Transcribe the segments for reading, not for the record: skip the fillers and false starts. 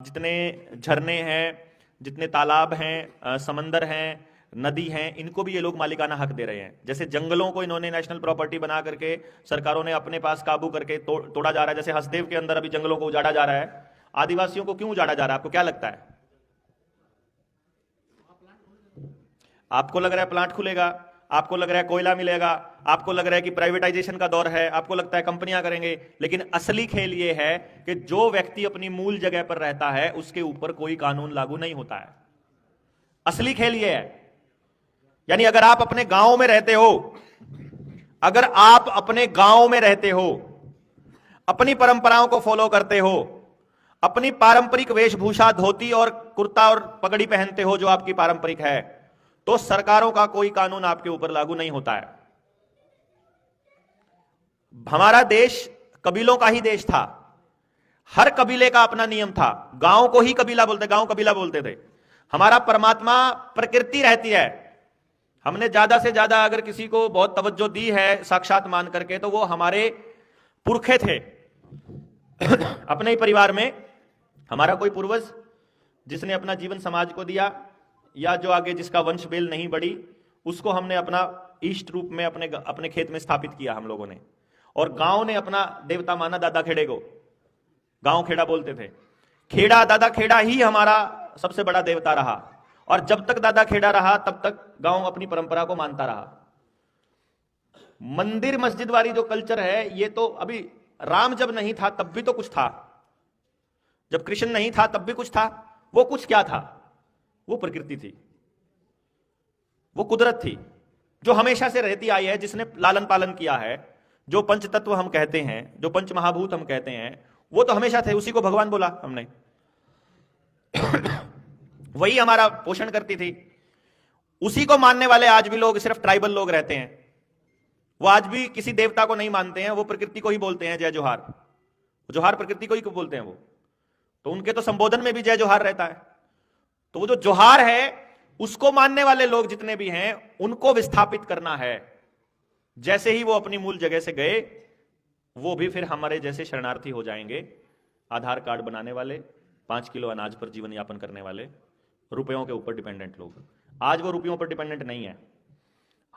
जितने झरने हैं, जितने तालाब हैं, समंदर हैं, नदी हैं, इनको भी ये लोग मालिकाना हक दे रहे हैं। जैसे जंगलों को इन्होंने नेशनल प्रॉपर्टी बना करके सरकारों ने अपने पास काबू करके तोड़ा जा रहा है। जैसे हसदेव के अंदर अभी जंगलों को उजाड़ा जा रहा है। आदिवासियों को क्यों उजाड़ा जा रहा है, आपको क्या लगता है? आपको लग रहा है प्लांट खुलेगा, आपको लग रहा है कोयला मिलेगा, आपको लग रहा है कि प्राइवेटाइजेशन का दौर है, आपको लगता है कंपनियां करेंगे। लेकिन असली खेल यह है कि जो व्यक्ति अपनी मूल जगह पर रहता है उसके ऊपर कोई कानून लागू नहीं होता है। असली खेल यह है। यानी अगर आप अपने गांव में रहते हो, अगर आप अपने गांव में रहते हो, अपनी परंपराओं को फॉलो करते हो, अपनी पारंपरिक वेशभूषा धोती और कुर्ता और पगड़ी पहनते हो जो आपकी पारंपरिक है, तो सरकारों का कोई कानून आपके ऊपर लागू नहीं होता है। हमारा देश कबीलों का ही देश था। हर कबीले का अपना नियम था। गांव को ही कबीला बोलते, गांव कबीला बोलते थे। हमारा परमात्मा प्रकृति रहती है। हमने ज्यादा से ज्यादा अगर किसी को बहुत तवज्जो दी है साक्षात मान करके, तो वो हमारे पुरखे थे। अपने ही परिवार में हमारा कोई पूर्वज जिसने अपना जीवन समाज को दिया, या जो आगे जिसका वंश बेल नहीं बढ़ी, उसको हमने अपना इष्ट रूप में अपने खेत में स्थापित किया हम लोगों ने। और गांव ने अपना देवता माना दादा खेड़े को। गांव खेड़ा बोलते थे। खेड़ा, दादा खेड़ा ही हमारा सबसे बड़ा देवता रहा। और जब तक दादा खेड़ा रहा तब तक गांव अपनी परंपरा को मानता रहा। मंदिर मस्जिद वाली जो कल्चर है, ये तो अभी राम जब नहीं था तब भी तो कुछ था, जब कृष्ण नहीं था तब भी कुछ था। वो कुछ क्या था? वो प्रकृति थी, वो कुदरत थी जो हमेशा से रहती आई है, जिसने लालन पालन किया है। जो पंच तत्व हम कहते हैं, जो पंच महाभूत हम कहते हैं, वो तो हमेशा थे। उसी को भगवान बोला हमने। वही हमारा पोषण करती थी। उसी को मानने वाले आज भी लोग, सिर्फ ट्राइबल लोग रहते हैं। वो आज भी किसी देवता को नहीं मानते हैं, वो प्रकृति को ही बोलते हैं जय जोहार। जोहार प्रकृति को ही बोलते हैं वो। तो उनके तो संबोधन में भी जय जोहार रहता है। तो वो जो जोहार है, उसको मानने वाले लोग जितने भी हैं, उनको विस्थापित करना है। जैसे ही वो अपनी मूल जगह से गए, वो भी फिर हमारे जैसे शरणार्थी हो जाएंगे। आधार कार्ड बनाने वाले, 5 किलो अनाज पर जीवन यापन करने वाले, रुपयों के ऊपर डिपेंडेंट लोग। आज वो रुपयों पर डिपेंडेंट नहीं है।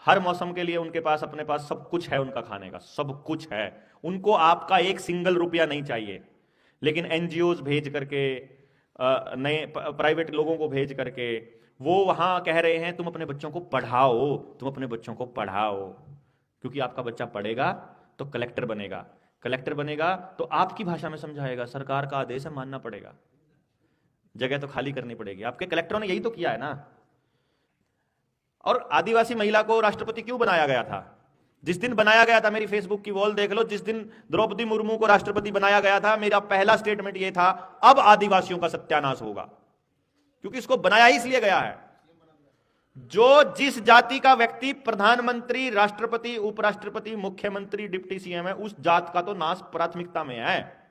हर मौसम के लिए उनके पास, अपने पास सब कुछ है, उनका खाने का सब कुछ है। उनको आपका एक सिंगल रुपया नहीं चाहिए। लेकिन एनजीओज भेज करके, नए प्राइवेट लोगों को भेज करके वो वहां कह रहे हैं तुम अपने बच्चों को पढ़ाओ, तुम अपने बच्चों को पढ़ाओ। क्योंकि आपका बच्चा पढ़ेगा तो कलेक्टर बनेगा, कलेक्टर बनेगा तो आपकी भाषा में समझाएगा, सरकार का आदेश है मानना पड़ेगा, जगह तो खाली करनी पड़ेगी। आपके कलेक्टरों ने यही तो किया है ना। और आदिवासी महिला को राष्ट्रपति क्यों बनाया गया था? जिस दिन बनाया गया था, मेरी फेसबुक की वॉल देख लो, जिस दिन द्रौपदी मुर्मू को राष्ट्रपति बनाया गया था, मेरा पहला स्टेटमेंट यह था, अब आदिवासियों का सत्यानाश होगा। क्योंकि इसको बनाया ही इसलिए गया है। जो जिस जाति का व्यक्ति प्रधानमंत्री, राष्ट्रपति, उपराष्ट्रपति, मुख्यमंत्री, डिप्टी सीएम है, उस जात का तो नाश प्राथमिकता में है।